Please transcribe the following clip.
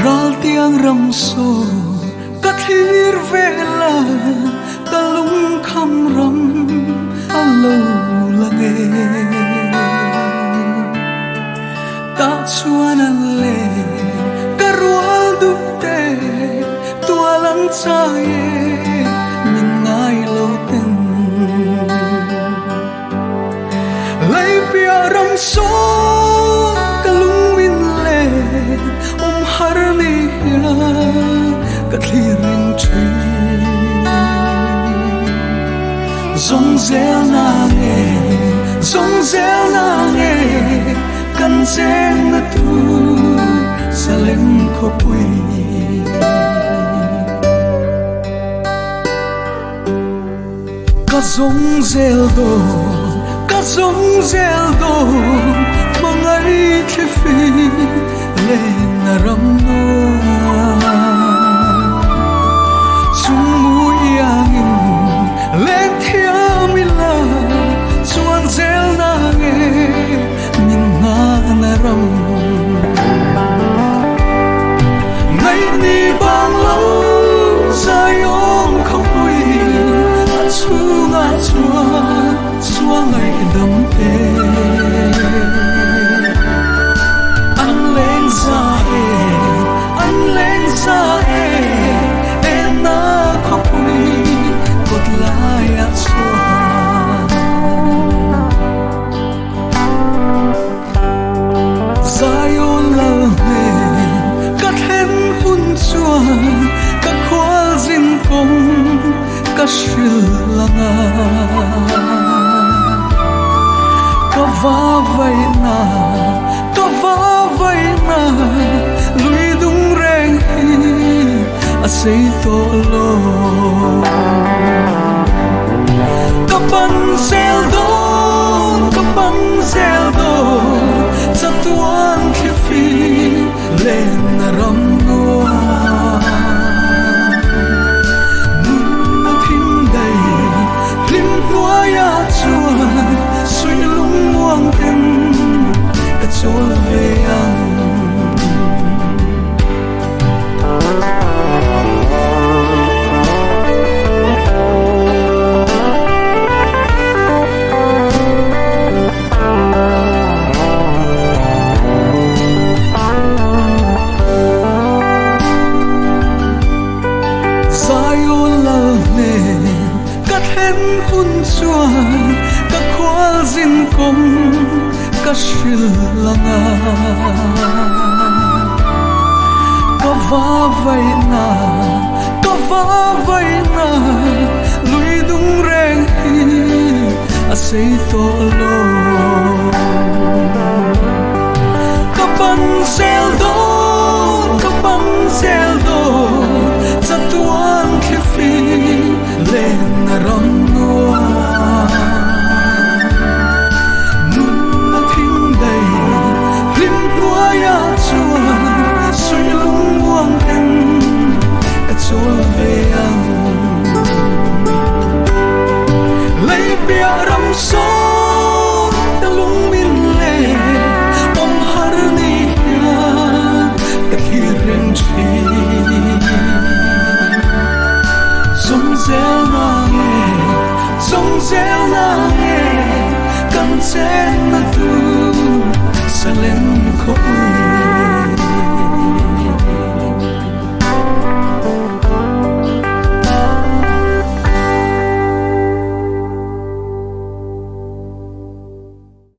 Ral tiang ram so kathir vela kalung kham ram alo lange ta chuan an le karual du te tualan chae min ngai lo ten lai pia ram so kalung min le har ni la kathli ring chi zong zel na nge kan zen na tu saleng ko pui ka zong zel do mangai thfi lên ram no sung mui angin lên thiam mila chuan zel na nge min nga na ram ngày ni bang lo sai ong không hui chu nga chua ngày đam te na khopui kot lai a chuan Zion la ne ka then hun chuan ka khwal zin kong ka shil langa ka va vai na lui dung reng hi a sei to lo ka pan sel do sa tuan khi fi lên ram no mun phim đầy phim tua ya chuan suy lung muang ten ka chol ve ang hun chuan ka khwal zin kong ka shil langa ka va vai na lui dung reng hi a sei to lo